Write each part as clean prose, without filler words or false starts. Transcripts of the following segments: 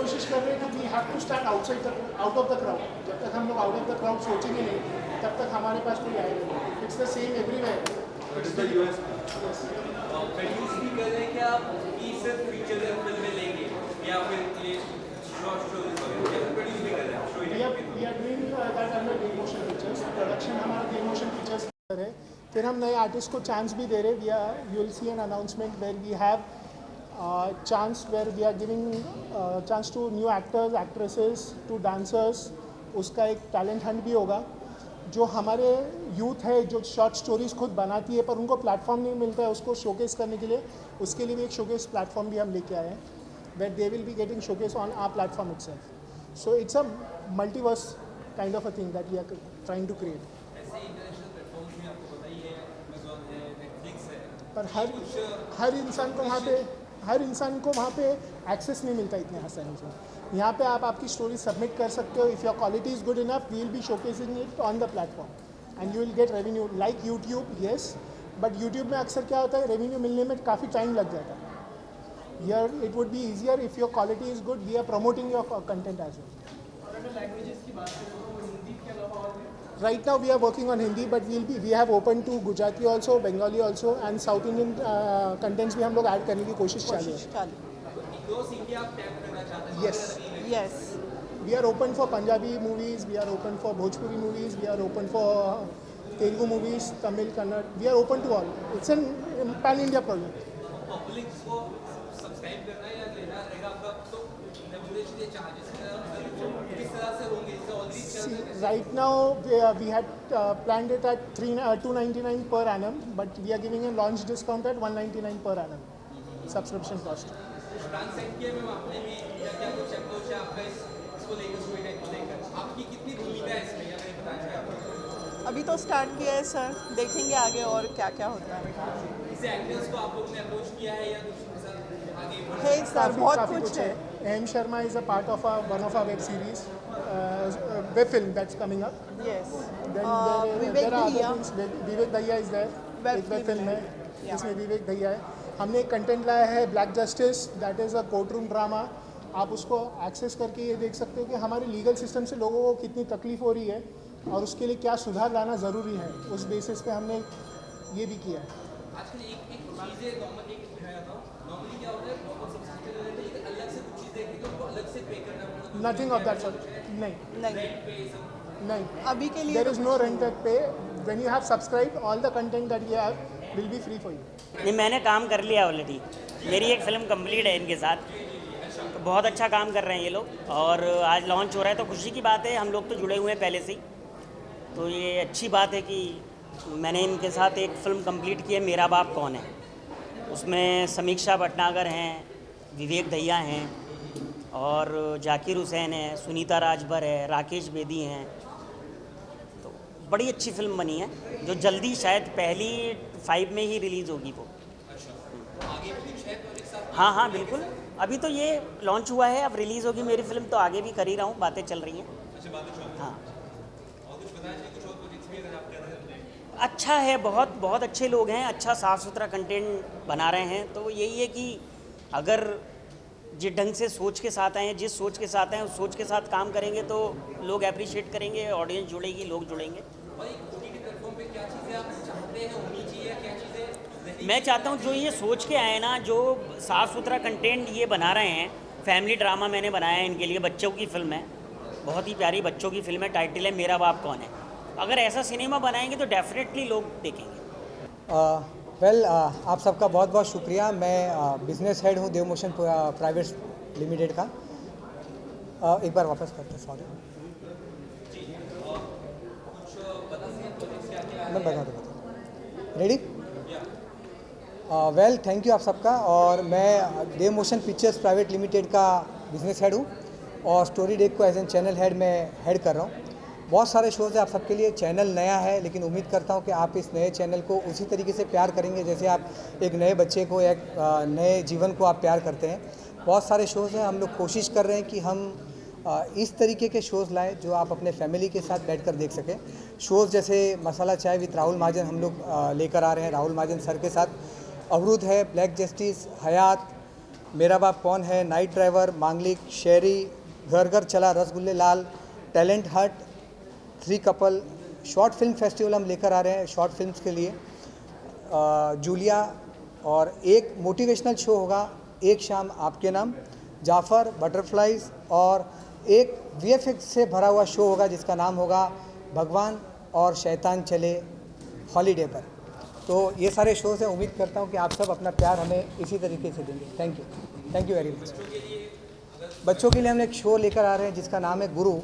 कोशिश कर रहे हैं कि we have to start out of the crowd. जब तक हम लोग आउट ऑफ द क्राउड सोचेंगे नहीं तब तक हमारे पास कोई आएगा नहीं. It's the same everywhere. It's the US. Produce भी कर रहे हैं कि आप ये सिर्फ फीचर फिल्म में लेंगे या फिर ये शॉर्ट स्टोरीज वगैरह या प्रोड्यूस भी कर रहे हैं. We are doing that under D Motion Pictures. Production हमारा डी मोशन पिक्चर्स है. फिर हम नए आर्टिस्ट को चांस भी दे रहे. We are you will see an announcement where we have chance where we are giving chance to new actors, actresses, to dancers. उसका एक टैलेंट हंट भी होगा. जो हमारे यूथ है जो शॉर्ट स्टोरीज खुद बनाती है पर उनको प्लेटफॉर्म नहीं मिलता है उसको शोकेस करने के लिए, उसके लिए भी एक शोकेस प्लेटफॉर्म भी हम लेके आए हैं where they will be getting showcase on our platform itself. So it's a multiverse kind of a thing that we are trying to create. ऐसे इंटरनेशनल प्लेटफॉर्म्स में आपको पता ही है Amazon है, Netflix है, पर हर इंसान को वहाँ पे एक्सेस नहीं मिलता इतने आसानी से. यहाँ पे आप आपकी स्टोरी सबमिट कर सकते हो. If your quality is good enough we will be showcasing it on the platform and you will get revenue like YouTube. Yes, but YouTube में अक्सर क्या होता है रेवेन्यू मिलने में काफ़ी टाइम लग जाता है. Here it would be easier if your quality is good. We are promoting your content as well. Right now we are working on Hindi, but we have open to Gujarati also, Bengali also, and South Indian contents भी हम लोग add करने की कोशिश चालू है. Yes, we are open for Punjabi movies, we are open for Bhojpuri movies, we are open for Telugu movies, Tamil, Kannada. We are open to all. It's an pan India project. Public को subscribe करना या लेना रहेगा आपका तो negotiation charges किस तरह से होंगे इसका ऑलरेडी चल रहा है. Right now we had planned it at 299 per annum, but we are giving a launch discount at 199 per annum subscription cost. Plan set किया मैम आपने भी क्या कुछ अप्रोच है आपका इसको लेकर स्टोरी को लेकर आपकी कितनी भूमिका है इसमें या मैं बताना चाहूँ. अभी तो स्टार्ट किया है सर, देखेंगे आगे और क्या क्या होता है. इसे एक्टर्स को आप लोगों ने अप्रोच किया है या कुछ आगे है सर, बहुत कुछ है. M Sharma is a part of one of our web series, web film that's coming up. Yes. Then Vivek there are other Dahiya. things. Vivek Dahiya is there. एक वेब फिल्म है जिसमें विवेक दहिया है. हमने एक कंटेंट लाया है black justice, that is a court room drama. आप उसको एक्सेस करके ये देख सकते हो कि हमारे लीगल सिस्टम से लोगों को कितनी तकलीफ हो रही है और उसके लिए क्या सुधार लाना ज़रूरी है. उस बेसिस पे हमने ये भी किया है. आजकल एक चीज़ें नॉर्मली क्या होता है बहुत सब्सक्रिप्शन लेते हैं लेकिन अलग से कुछ चीज़ देखी तो उनको अलग से पे करना पड़ता है. Nothing of that sort. नहीं, अभी के लिए there is no rent at pay. When you have subscribe all the content that you have will be free for you. नहीं, मैंने काम कर लिया ऑलरेडी. मेरी एक फ़िल्म कंप्लीट है इनके साथ, तो बहुत अच्छा काम कर रहे हैं ये लोग और आज लॉन्च हो रहा है तो खुशी की बात है. हम लोग तो जुड़े हुए हैं पहले से ही, तो ये अच्छी बात है कि मैंने इनके साथ एक फ़िल्म कंप्लीट की है, मेरा बाप कौन है. उसमें समीक्षा भटनागर हैं, विवेक दहिया हैं और जाकिर हुसैन है, सुनीता राजभर है, राकेश बेदी हैं. तो बड़ी अच्छी फ़िल्म बनी है जो जल्दी शायद पहली 5 में ही रिलीज़ होगी वो. हाँ बिल्कुल. अभी तो ये लॉन्च हुआ है, अब रिलीज़ होगी मेरी फ़िल्म, तो आगे भी कर ही रहा हूँ, बातें चल रही हैं. हाँ, अच्छा है. बहुत बहुत अच्छे लोग हैं, अच्छा साफ़ सुथरा कंटेंट बना रहे हैं. तो यही है कि अगर जिस ढंग से सोच के साथ आए, जिस सोच के साथ आए उस सोच के साथ काम करेंगे तो लोग अप्रिशिएट करेंगे, ऑडियंस जुड़ेगी, लोग जुड़ेंगे. मैं चाहता हूँ जो ये सोच के आए ना, जो साफ़ सुथरा कंटेंट ये बना रहे हैं. फैमिली ड्रामा मैंने बनाया है इनके लिए, बच्चों की फ़िल्म है, बहुत ही प्यारी बच्चों की फ़िल्म है. टाइटल है मेरा बाप कौन है. अगर ऐसा सिनेमा बनाएंगे तो डेफिनेटली लोग देखेंगे. आप सबका बहुत बहुत शुक्रिया. मैं बिज़नेस हेड हूँ देव मोशन प्राइवेट लिमिटेड का. एक बार वापस करते हैं, सॉरी. मैं बता दूँ. रेडी. थैंक यू आप सबका. और मैं देव मोशन पिक्चर्स प्राइवेट लिमिटेड का बिज़नेस हेड हूँ और स्टोरी डेक को एज एन चैनल हेड मैं हेड कर रहा हूँ. बहुत सारे शोज़ हैं आप सबके लिए. चैनल नया है लेकिन उम्मीद करता हूं कि आप इस नए चैनल को उसी तरीके से प्यार करेंगे जैसे आप एक नए बच्चे को, एक नए जीवन को आप प्यार करते हैं. बहुत सारे शोज़ हैं. हम लोग कोशिश कर रहे हैं कि हम इस तरीके के शोज़ लाएं जो आप अपने फैमिली के साथ बैठकर देख सकें. शोज़ जैसे मसाला चाय विद राहुल महाजन हम लोग लेकर आ रहे हैं. राहुल महाजन सर के साथ अवरुद्ध है, ब्लैक जस्टिस, हयात, मेरा बाप कौन है, नाइट ड्राइवर, मांगलिक, शेरी, घर घर चला रसगुल्ले लाल, टैलेंट हट, 3 कपल, शॉर्ट फिल्म फेस्टिवल हम लेकर आ रहे हैं शॉर्ट फिल्म्स के लिए, जूलिया, और एक मोटिवेशनल शो होगा एक शाम आपके नाम, जाफ़र, बटरफ्लाइज, और एक वीएफएक्स से भरा हुआ शो होगा जिसका नाम होगा भगवान और शैतान चले हॉलीडे पर। तो ये सारे शोज़ हैं, उम्मीद करता हूँ कि आप सब अपना प्यार हमें इसी तरीके से देंगे। Thank you very much. बच्चों के लिए हम एक शो लेकर आ रहे हैं जिसका नाम है गुरु,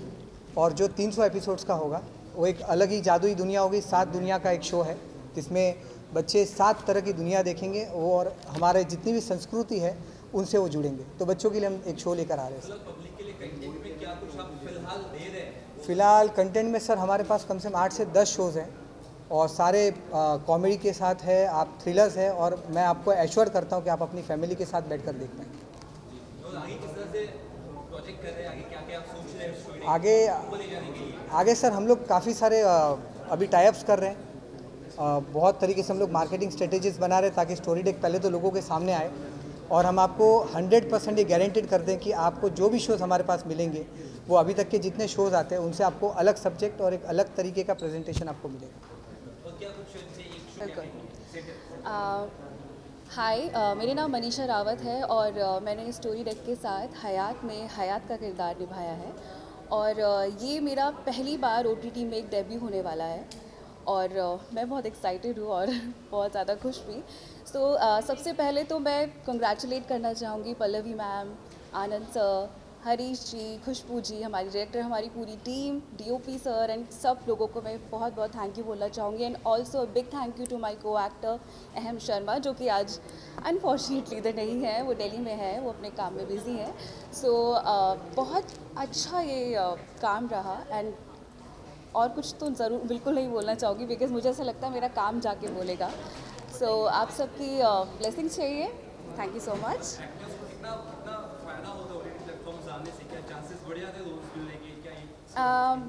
और जो 300 एपिसोड्स का होगा वो एक अलग ही जादुई दुनिया होगी। 7 दुनिया का एक शो है जिसमें बच्चे 7 तरह की दुनिया देखेंगे वो, और हमारे जितनी भी संस्कृति है उनसे वो जुड़ेंगे। तो बच्चों के लिए हम एक शो लेकर आ रहे हैं। पब्लिक के लिए कंटेंट में क्या कुछ आप फिलहाल दे रहे हैं? फ़िलहाल कंटेंट में सर हमारे पास कम से कम 8 से 10 शोज़ हैं, और सारे कॉमेडी के साथ है, आप थ्रिलर्स है, और मैं आपको एश्योर करता हूँ कि आप अपनी फैमिली के साथ बैठकर देख पाएंगे। तो आगे किस तरह से प्रोजेक्ट कर रहे हैं, आगे क्या क्या आप सोच रहे हैं स्टोरी को ले जाने के लिए? आगे सर हम लोग काफ़ी सारे अभी टाइप्स कर रहे हैं, बहुत तरीके से हम लोग मार्केटिंग स्ट्रेटेजीज बना रहे हैं ताकि स्टोरी डेक पहले तो लोगों के सामने आए, और हम आपको 100% ये गारंटेड कर दें कि आपको जो भी शोज़ हमारे पास मिलेंगे वो अभी तक के जितने शोज़ आते हैं उनसे आपको अलग सब्जेक्ट और एक अलग तरीके का प्रेजेंटेशन आपको मिलेगा। हाय, मेरा नाम मनीषा रावत है और मैंने स्टोरी डेक के साथ हयात में हयात का किरदार निभाया है, और ये मेरा पहली बार OTT में एक डेब्यू होने वाला है, और मैं बहुत एक्साइटेड हूँ और बहुत ज़्यादा खुश भी। सबसे पहले तो मैं कंग्रेचुलेट करना चाहूँगी पल्लवी मैम, आनंद सर, हरीश जी, खुशबू जी, हमारी डायरेक्टर, हमारी पूरी टीम, DOP सर एंड सब लोगों को मैं बहुत बहुत थैंक यू बोलना चाहूँगी। And also big thank you to my co actor Aham Sharma, जो कि आज अनफॉर्चुनेटली इधर नहीं है, वो दिल्ली में है, वो अपने काम में बिज़ी है। बहुत अच्छा ये काम रहा, एंड और कुछ तो ज़रूर बिल्कुल नहीं बोलना चाहूँगी बिकॉज मुझे ऐसा लगता है मेरा काम जाके बोलेगा। आप सबकी ब्लेसिंग्स चाहिए। Thank you so much.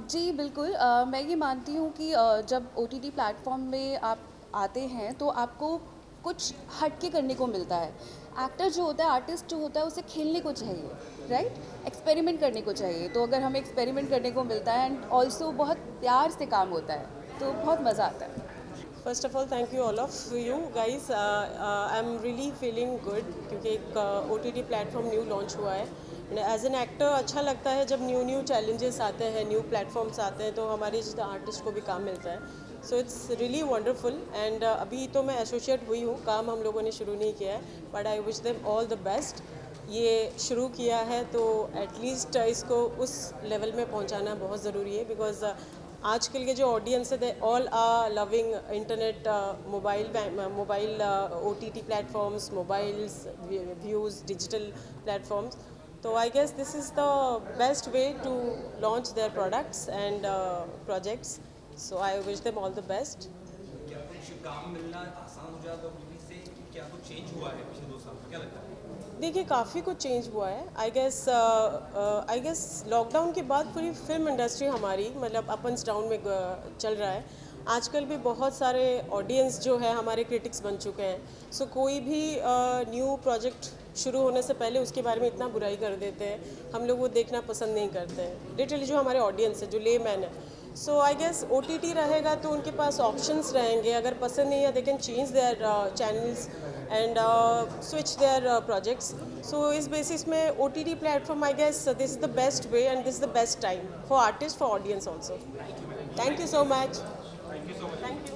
जी बिल्कुल, मैं ये मानती हूँ कि जब OTT प्लेटफॉर्म में आप आते हैं तो आपको कुछ हट के करने को मिलता है। एक्टर जो होता है, आर्टिस्ट जो होता है, उसे खेलने को चाहिए, राइट, एक्सपेरिमेंट करने को चाहिए। तो अगर हमें एक्सपेरिमेंट करने को मिलता है एंड ऑल्सो बहुत प्यार से काम होता है, तो बहुत मज़ा आता है। First of all thank you all of you guys, I am really feeling good क्योंकि एक OTT प्लेटफॉर्म न्यू लॉन्च हुआ है। एज एन एक्टर अच्छा लगता है जब न्यू चैलेंजेस आते हैं, न्यू प्लेटफॉर्म्स आते हैं, तो हमारे जैसे आर्टिस्ट को भी काम मिलता है। So it's really wonderful. And अभी तो मैं एसोसिएट हुई हूँ, काम हम लोगों ने शुरू नहीं किया है, but I wish them all the best. ये शुरू किया है तो एटलीस्ट इसको उस लेवल में पहुँचाना बहुत ज़रूरी है, बिकॉज आजकल के जो ऑडियंस है they all are loving internet, mobile OTT platforms, mobiles views, digital platforms. So I guess this is the best way to launch their products and projects. So I wish them all the best. क्या कुछ काम मिलना आसान हो जाएगा OTT से? क्या कुछ चेंज हुआ है पिछले 2 साल में? क्या लगता है? देखिए काफ़ी कुछ चेंज हुआ है। आई गेस लॉकडाउन के बाद पूरी फिल्म इंडस्ट्री हमारी मतलब अप एंड डाउन में चल रहा है। आजकल भी बहुत सारे ऑडियंस जो है हमारे क्रिटिक्स बन चुके हैं। सो कोई भी न्यू प्रोजेक्ट शुरू होने से पहले उसके बारे में इतना बुराई कर देते हैं, हम लोग वो देखना पसंद नहीं करते हैं, लिटरली जो हमारे ऑडियंस है, जो ले मैन है। सो आई गेस OTT रहेगा तो उनके पास ऑप्शंस रहेंगे, अगर पसंद नहीं है they can change their channels and switch their projects. So इस बेसिस में OTT platform I guess this is the best way and this is the best time for artist, for audience also. Thank you so much. Thank you.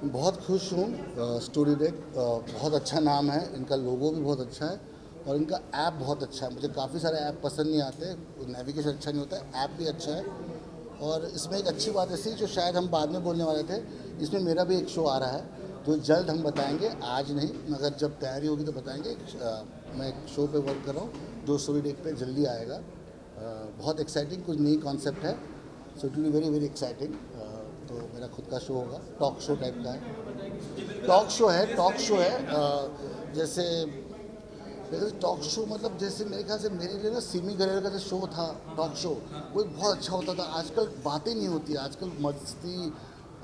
बहुत खुश हूँ। Story deck बहुत अच्छा नाम है, इनका लोगो भी बहुत अच्छा है और इनका ऐप बहुत अच्छा है। मुझे काफ़ी सारे ऐप पसंद नहीं आते, नेविगेशन अच्छा नहीं होता है, ऐप भी अच्छा है। और इसमें एक अच्छी बात ऐसी जो शायद हम बाद में बोलने वाले थे, इसमें मेरा भी एक शो आ रहा है जो जल्द हम बताएंगे, आज नहीं मगर जब तैयारी होगी तो बताएंगे। मैं एक शो पे वर्क कर रहा हूँ जो स्टोरी डेक पे जल्दी आएगा। बहुत एक्साइटिंग, कुछ नई कॉन्सेप्ट है, so it will be very very exciting. तो मेरा खुद का शो होगा, टॉक शो टाइप का है। टॉक शो है जैसे टॉक शो मतलब जैसे मेरे ख्याल से मेरे लिए ना सिमी गरेर का जो शो था टॉक शो, वो बहुत अच्छा होता था। आजकल बातें नहीं होती, आजकल मस्ती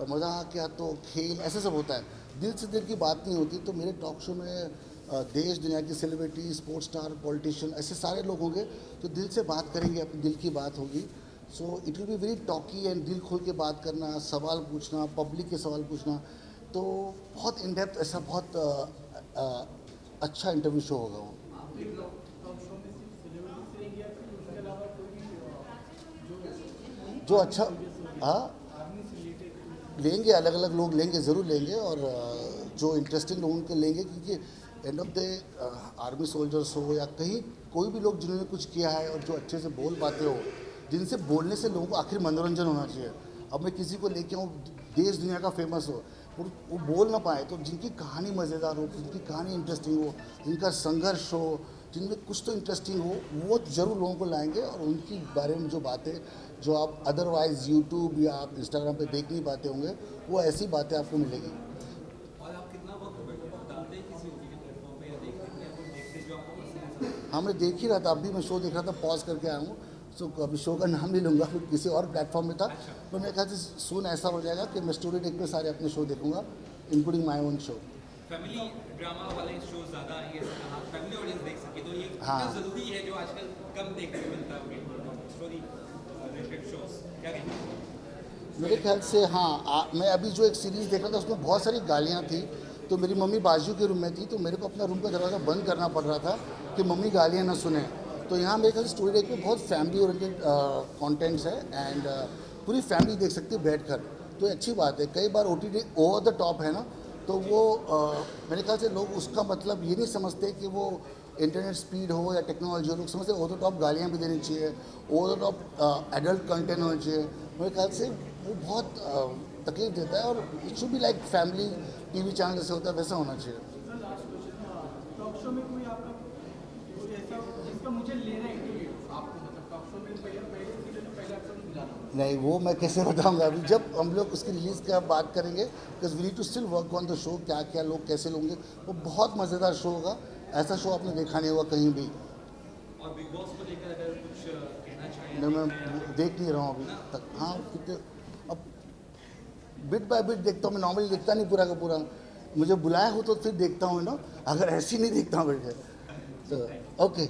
मजाक या तो खेल ऐसे सब होता है, दिल से दिल की बात नहीं होती। तो मेरे टॉक शो में देश दुनिया की सेलिब्रिटी, स्पोर्ट्स स्टार, पॉलिटिशियन, ऐसे सारे लोग होंगे जो दिल से बात करेंगे, अपने दिल की बात होगी. So it will be very talkie and दिल खोल के बात करना, सवाल पूछना, पब्लिक के सवाल पूछना. तो बहुत इन डेप्थ ऐसा बहुत अच्छा इंटरव्यू शो होगा वो. जो अच्छा, हाँ लेंगे, अलग अलग लोग लेंगे, ज़रूर लेंगे. और जो इंटरेस्टिंग लोगों के लेंगे, क्योंकि end of the army soldiers हो या कहीं कोई भी लोग जिन्होंने कुछ किया है और जो अच्छे से बोल पाते हो, जिनसे बोलने से लोगों को आखिर मनोरंजन होना चाहिए. अब मैं किसी को लेके आऊँ देश दुनिया का फेमस हो, वो बोल ना पाए, तो जिनकी कहानी मज़ेदार हो, जिनकी कहानी इंटरेस्टिंग हो, जिनका संघर्ष हो, जिनमें कुछ तो इंटरेस्टिंग हो, वो ज़रूर लोगों को लाएंगे. और उनकी बारे में जो बातें जो आप अदरवाइज़ यूट्यूब या आप इंस्टाग्राम पे देख नहीं पाते होंगे, वो ऐसी बातें आपको मिलेगी. और आप कितना वक्त डालते हैं किसी ओटीटी प्लेटफॉर्म पे या देखते हैं कुछ देखते जो आपको पसंद है? हाँ, मैं देख ही रहा था, अभी मैं शो देख रहा था, पॉज करके आया हूँ. सो अभी शो का नाम नहीं लूँगा, फिर किसी और प्लेटफॉर्म में था. पर मेरे ख्याल से सून ऐसा हो जाएगा कि मैं स्टोरी डेक पे सारे अपने शो देखूँगा, including my own show. Family drama वाले शो ज़्यादा है, फैमिली ऑडियंस देख सके, तो ये हाँ. कितना ज़रूरी है जो आजकल कम देखने को मिलता है स्टोरी रिलेटेड शोज, क्या कहेंगे? मेरे ख्याल से हाँ. मैं अभी जो एक सीरीज़ देख रहा था उसमें बहुत सारी गालियाँ थी, तो मेरी मम्मी बाजू के रूम में थी, तो मेरे को अपना रूम का दरवाज़ा बंद करना पड़ रहा था कि मम्मी गालियाँ ना सुने. तो यहाँ मेरे ख्याल से स्टोरी डेक में बहुत फैमिली ओरिएंटेड कंटेंट्स है एंड पूरी फैमिली देख सकती है बैठकर, तो अच्छी बात है. कई बार OTT ओवर द टॉप है ना, तो वो मेरे ख्याल से लोग उसका मतलब ये नहीं समझते कि वो इंटरनेट स्पीड हो या टेक्नोलॉजी हो. लोग समझते ओवर द टॉप गालियाँ भी देनी चाहिए, over the top adult content होना चाहिए. मेरे ख्याल से वो बहुत तकलीफ देता है, और it should be like family TV channel जैसे होता है वैसा होना चाहिए. टॉक शो में कोई आपका कुछ ऐसा जिसका मुझे लेना है इंटरव्यू आपको, मतलब टॉक शो में पहले सीजन में पहले एपिसोड मिलाना? नहीं, वो मैं कैसे बताऊंगा अभी, जब हम लोग उसकी रिलीज़ का बात करेंगे, because we need to still work on the show. क्या क्या लोग कैसे लोगे, वो बहुत मज़ेदार शो होगा. ऐसा शो आपने देखा नहीं होगा कहीं भी. और बिग बॉस को लेकर अगर कुछ कहना चाहें? नहीं, मैं देख नहीं रहा हूँ अभी तक. हाँ, क्योंकि अब बिट बाय बिट देखता हूँ. मैं नॉर्मली देखता नहीं पूरा का पूरा, मुझे बुलाया हो तो फिर देखता हूँ ना, अगर ऐसी नहीं देखता हूँ बैठ के. तो ओके.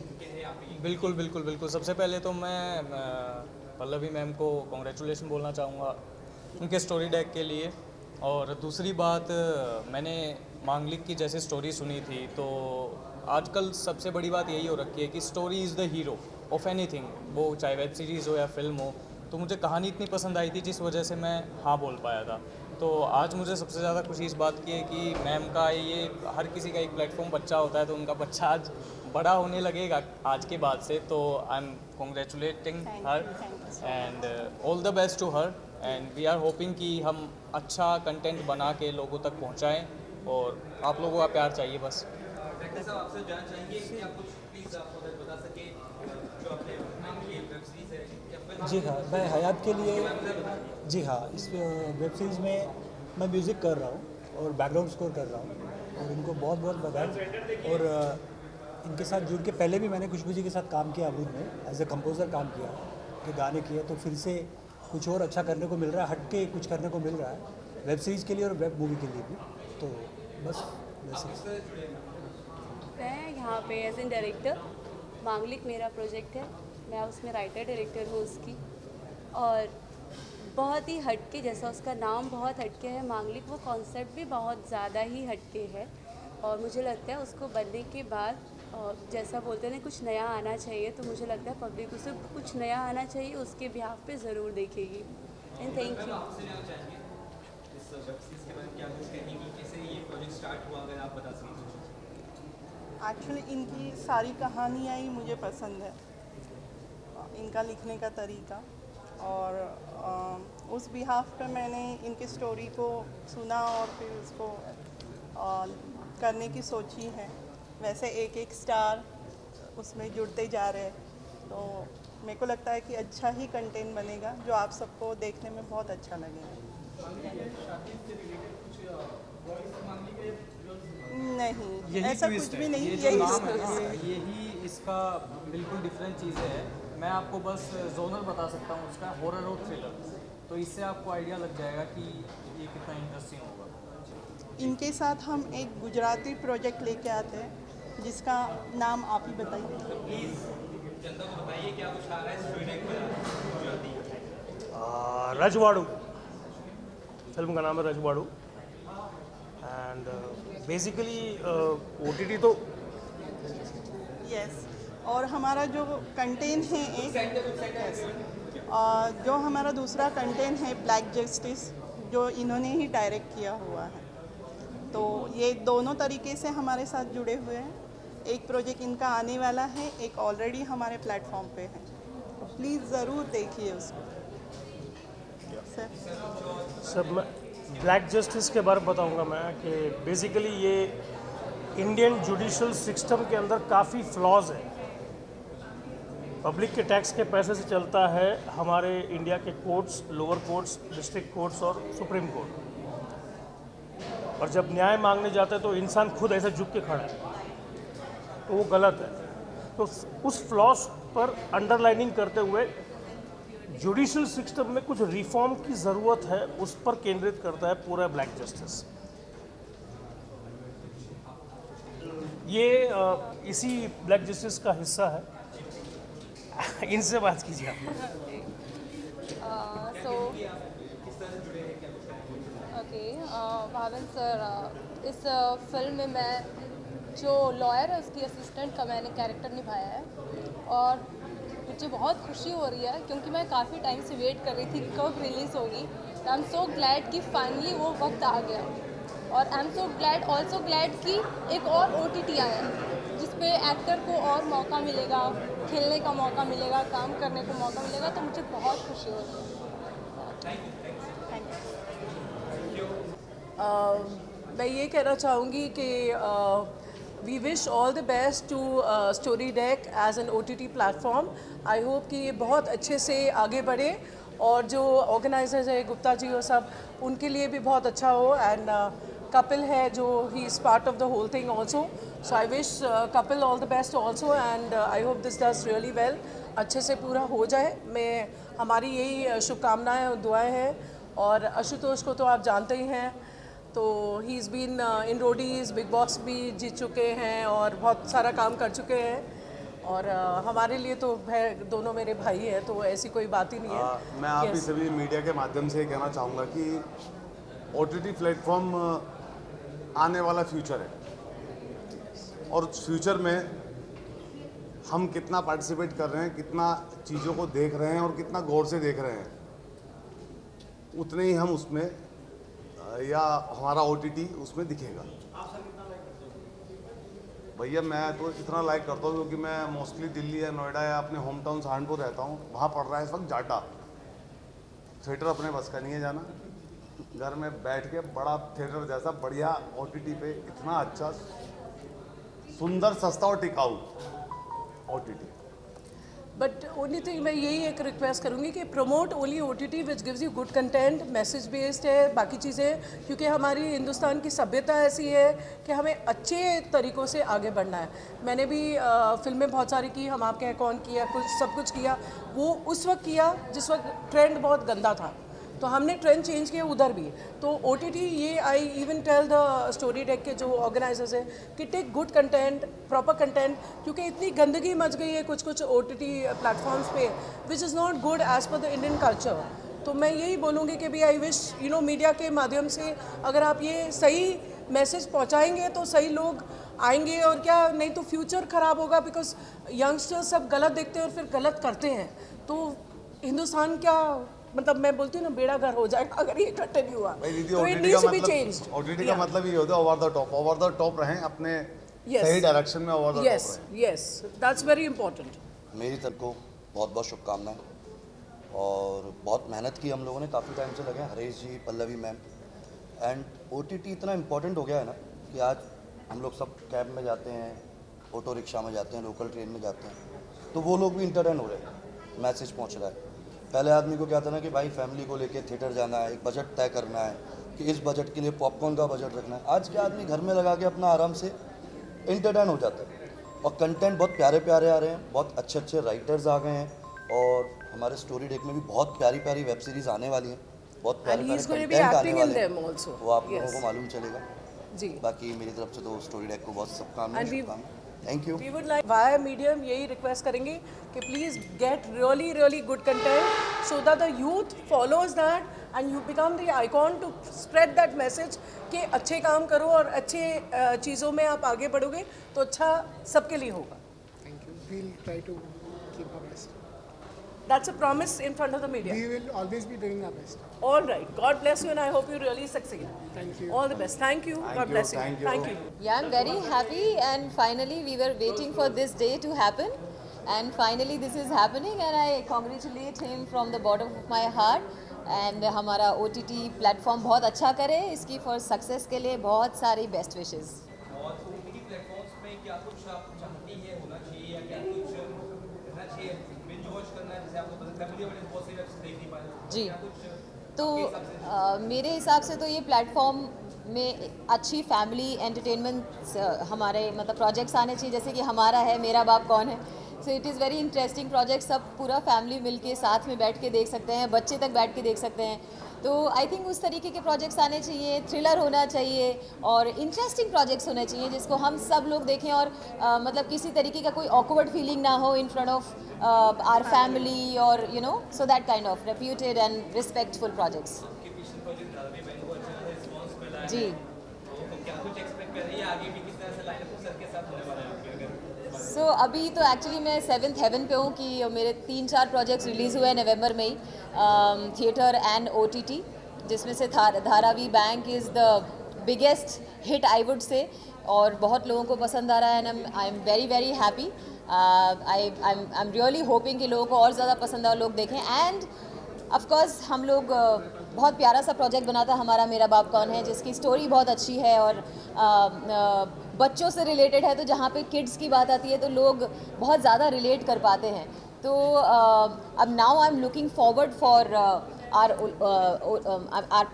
बिल्कुल बिल्कुल बिल्कुल. सबसे पहले तो मैं पल्लवी मैम को कॉन्ग्रेचुलेशन बोलना चाहूँगा उनके स्टोरी डेक के लिए. और दूसरी बात, मैंने मांगलिक की जैसे स्टोरी सुनी थी, तो आजकल सबसे बड़ी बात यही हो रखी है कि story is the hero of anything, वो चाहे वेब सीरीज़ हो या फिल्म हो. तो मुझे कहानी इतनी पसंद आई थी जिस वजह से मैं हाँ बोल पाया था. तो आज मुझे सबसे ज़्यादा खुशी इस बात की है कि मैम का ये, हर किसी का एक प्लेटफॉर्म बच्चा होता है, तो उनका बच्चा आज बड़ा होने लगेगा आज के बाद से. तो I am congratulating her and all the best to her. And we are hoping कि हम अच्छा कंटेंट बना के लोगों तक पहुंचाएं, और आप लोगों का प्यार चाहिए बस. डॉक्टर साहब, आपसे जानना चाहेंगे कि आप कुछ प्लीज़ आप अगर बता सके जो आपने नाम की वेब सीरीज़ है या फिल्म? जी हाँ, मैं हयात के लिए, जी हाँ, इस वेब सीरीज़ में मैं म्यूज़िक कर रहा हूँ और बैकग्राउंड स्कोर कर रहा हूँ, और इनको बहुत बहुत बधाई. और इनके साथ जुड़ के पहले भी मैंने खुशबू जी के साथ काम किया अबूद में, एज ए कंपोज़र काम किया, के गाने किए. तो फिर से कुछ और अच्छा करने को मिल रहा है, हट के कुछ करने को मिल रहा है वेब सीरीज़ के लिए और वेब मूवी के लिए भी. तो बस वैसे मैं यहाँ पे एज एन डायरेक्टर, मांगलिक मेरा प्रोजेक्ट है, मैं उसमें राइटर डायरेक्टर हूँ उसकी. और बहुत ही हटके, जैसा उसका नाम बहुत हटके है मांगलिक, वो कॉन्सेप्ट भी बहुत ज़्यादा ही हटके है. और मुझे लगता है उसको बनने के बाद, जैसा बोलते हैं कुछ नया आना चाहिए, तो मुझे लगता है पब्लिक उसे कुछ नया आना चाहिए, उसके बिहाफ पे ज़रूर देखेगी. And thank you. आपसे जानना चाहेंगे इस वेब सीरीज़ के बारे में क्या कुछ कहेंगी, कैसे ये प्रोजेक्ट स्टार्ट हुआ, अगर आप बता सकें? एक्चुअली इनकी सारी कहानियाँ ही मुझे पसंद है, इनका लिखने का तरीका. और उस बिहाफ पे मैंने इनकी स्टोरी को सुना और फिर उसको करने की सोची है. वैसे एक एक स्टार उसमें जुड़ते जा रहे हैं, तो मेरे को लगता है कि अच्छा ही कंटेंट बनेगा जो आप सबको देखने में बहुत अच्छा लगेगा. नहीं, ऐसा कुछ भी नहीं, यही इसका बिल्कुल डिफरेंट चीज़ें है. मैं आपको बस जोनर बता सकता हूँ उसका, हॉरर और थ्रिलर. तो इससे आपको आइडिया लग जाएगा कि ये कितना इंटरेस्टिंग होगा. इनके साथ हम एक गुजराती प्रोजेक्ट लेके आते हैं जिसका नाम आप ही बताइए। प्लीज जनता को बताइए क्या कुछ आ रहा है स्टोरी डेक पर गुजराती। रजवाड़ू फिल्म का नाम है रजवाड़ू एंड बेसिकली OTT तो यस, और हमारा जो कंटेंट है जो हमारा दूसरा कंटेंट है ब्लैक जस्टिस, जो इन्होंने ही डायरेक्ट किया हुआ है। तो ये दोनों तरीके से हमारे साथ जुड़े हुए हैं। एक प्रोजेक्ट इनका आने वाला है, एक ऑलरेडी हमारे प्लेटफॉर्म पे है, तो प्लीज़ ज़रूर देखिए उसको। सब मैं ब्लैक जस्टिस के बारे में बताऊंगा मैं कि बेसिकली ये इंडियन जुडिशल सिस्टम के अंदर काफ़ी फ्लॉज है। पब्लिक के टैक्स के पैसे से चलता है हमारे इंडिया के courts, lower courts, district courts और सुप्रीम कोर्ट। और जब न्याय मांगने जाते हैं तो इंसान खुद ऐसे झुक के खड़ा है, तो वो गलत है। तो उस फ्लॉस पर अंडरलाइनिंग करते हुए जुडिशल सिस्टम में कुछ रिफॉर्म की ज़रूरत है, उस पर केंद्रित करता है पूरा ब्लैक जस्टिस। ये इसी ब्लैक जस्टिस का हिस्सा है। इनसे बात कीजिए आप। भावन सर, इस फिल्म में मैं जो लॉयर है उसकी असिस्टेंट का मैंने कैरेक्टर निभाया है और मुझे बहुत खुशी हो रही है क्योंकि मैं काफ़ी टाइम से वेट कर रही थी कब रिलीज़ होगी। आई एम सो ग्लैड कि फाइनली वो वक्त आ गया और आई am so glad also glad कि एक और OTT आया है जिस पे एक्टर को और मौका मिलेगा, खेलने का मौका मिलेगा, काम करने को मौका मिलेगा, तो मुझे बहुत खुशी हो रही है। मैं ये कहना चाहूँगी कि we wish all the best to Story Deck as an OTT platform. I hope कि ये बहुत अच्छे से आगे बढ़े और जो ऑर्गेनाइजर्स है गुप्ता जी और सब, उनके लिए भी बहुत अच्छा हो। एंड कपिल है जो he is part of the whole thing also, so I wish Kapil all the best also and I hope this does really well, अच्छे से पूरा हो जाए। मैं हमारी यही शुभकामनाएँ और दुआएँ हैं। और आशुतोष को तो आप जानते ही हैं, तो he is been in Roadies, Bigg Boss भी जीत चुके हैं और बहुत सारा काम कर चुके हैं। और हमारे लिए तो दोनों मेरे भाई हैं, तो ऐसी कोई बात ही नहीं है। मैं आप ही सभी मीडिया के माध्यम से कहना चाहूँगा कि OTT प्लेटफॉर्म आने वाला फ्यूचर है और उस फ्यूचर में हम कितना पार्टिसिपेट कर रहे हैं, कितना चीज़ों को देख रहे हैं और कितना गौर से देख रहे हैं, उतने ही हम उसमें या हमारा OTT उसमें दिखेगा। भैया मैं तो इतना लाइक करता हूँ क्योंकि मैं मोस्टली दिल्ली या नोएडा या अपने होम टाउन सहारनपुर रहता हूँ। वहाँ पढ़ रहा है इस वक्त जाटा। थिएटर अपने बस का नहीं है जाना, घर में बैठ के बड़ा थिएटर जैसा बढ़िया OTT पे इतना अच्छा सुंदर, सस्ता और टिकाऊ OTT। बट ओनली थिंग मैं यही एक रिक्वेस्ट करूँगी कि promote only OTT which gives you good content, message based है, बाकी चीज़ें, क्योंकि हमारी हिंदुस्तान की सभ्यता ऐसी है कि हमें अच्छे तरीक़ों से आगे बढ़ना है। मैंने भी फिल्में बहुत सारी की, हम आपके हैं कौन किया, कुछ सब कुछ किया, वो उस वक्त किया जिस वक्त ट्रेंड बहुत गंदा था, तो हमने ट्रेंड चेंज किया उधर भी। तो OTT ये I even tell the Story Deck के जो ऑर्गेनाइजर्स हैं कि take good content, proper content, क्योंकि इतनी गंदगी मच गई है कुछ OTT प्लेटफॉर्म्स पे which is not good as per the Indian culture. तो मैं यही बोलूँगी कि भी आई विश मीडिया के माध्यम से अगर आप ये सही मैसेज पहुँचाएंगे तो सही लोग आएंगे, और क्या नहीं तो फ्यूचर ख़राब होगा, बिकॉज यंगस्टर्स सब गलत देखते हैं और फिर गलत करते हैं। तो हिंदुस्तान क्या, मतलब मैं बोलती हूँ ना, बेड़ा घर हो जाएगा अगर ये कंटिन्यू हुआ। तो it needs to be changed. OTT का मतलब ये होता है ओवर द टॉप रहें, अपने सही डायरेक्शन में ओवर द टॉप रहें। Yes, that's very important. मेरी तरफ को बहुत बहुत शुभकामनाएं, और बहुत मेहनत की हम लोगों ने, काफ़ी टाइम से लगे हैं, हरीश जी, पल्लवी मैम। एंड OTT इतना इम्पोर्टेंट हो गया है ना कि आज हम लोग सब कैब में जाते हैं, ऑटो रिक्शा में जाते हैं, लोकल ट्रेन में जाते हैं, तो वो लोग भी इंटरटेन हो रहे हैं, मैसेज पहुँच रहा है। पहले आदमी को क्या था ना कि भाई फैमिली को लेके थिएटर जाना है, एक बजट तय करना है कि इस बजट के लिए पॉपकॉर्न का बजट रखना है। आज के आदमी घर में लगा के अपना आराम से इंटरटेन हो जाता है, और कंटेंट बहुत प्यारे प्यारे आ रहे हैं, बहुत अच्छे अच्छे राइटर्स आ गए हैं, और हमारे स्टोरी डेक में भी बहुत प्यारी प्यारी वेब सीरीज़ आने वाली हैं, बहुत प्यारे प्यारे कंटेंट आने वाले हैं, वो आप लोगों को मालूम चलेगा जी। बाकी मेरी तरफ से तो स्टोरी डेक को बहुत शुभकामनाएं। Thank you. We would like via medium यही रिक्वेस्ट करेंगे कि please get really good content so that the youth follows that and you become the icon to spread that message कि अच्छे काम करो और अच्छे चीज़ों में आप आगे बढ़ोगे तो अच्छा सबके लिए होगा। Thank you. We'll try to keep our best. That's a promise in front of the media. We will always be doing our best. All right. God bless you and I hope you really succeed. Thank you. All the best. Thank you. God bless you. Thank you. Yeah, I'm very happy and finally we were waiting for this day to happen and finally this is happening and I congratulate him from the bottom of my heart and हमारा OTT platform बहुत अच्छा करे, इसकी for success के लिए बहुत सारी best wishes. और OTT प्लेटफॉर्म्स में क्या कुछ आप चाहती है होना चाहिए या क्या कुछ रहना चाहिए, बिंज वॉच करना है जैसे आपको पसंद फैमिली वाले बहुत सी वेब सीरीज देख नहीं पाए जी, क्या कुछ तो मेरे हिसाब से तो ये प्लेटफॉर्म में अच्छी फैमिली एंटरटेनमेंट हमारे मतलब प्रोजेक्ट्स आने चाहिए, जैसे कि हमारा है मेरा बाप कौन है। So it is very interesting project, सब पूरा फैमिली मिलके साथ में बैठ के देख सकते हैं, बच्चे तक बैठ के देख सकते हैं। तो आई थिंक उस तरीके के प्रोजेक्ट्स आने चाहिए, थ्रिलर होना चाहिए और इंटरेस्टिंग प्रोजेक्ट्स होने चाहिए जिसको हम सब लोग देखें और मतलब किसी तरीके का कोई ऑकवर्ड फीलिंग ना हो in front of our family और you know so that kind of reputed and respectful projects. जी, क्या कुछ एक्सपेक्ट कर रही है आगे भी, किस तरह से लाइनअप सर के साथ होने वाला है आपके अगर सो अभी तो एक्चुअली मैं 7th हेवन पे हूँ कि मेरे 3-4 प्रोजेक्ट्स रिलीज़ हुए हैं नवंबर में ही, थिएटर एंड OTT, जिसमें से Dharavi bank is the biggest hit I would say और बहुत लोगों को पसंद आ रहा है and I am very happy. I am really hoping कि लोगों को और ज़्यादा पसंद आए, लोग देखें। एंड ऑफ कोर्स हम लोग बहुत प्यारा सा प्रोजेक्ट बना था हमारा मेरा बाप कौन है, जिसकी स्टोरी बहुत अच्छी है और बच्चों से रिलेटेड है, तो जहाँ पे किड्स की बात आती है तो लोग बहुत ज़्यादा रिलेट कर पाते हैं। तो अब now I am looking forward for our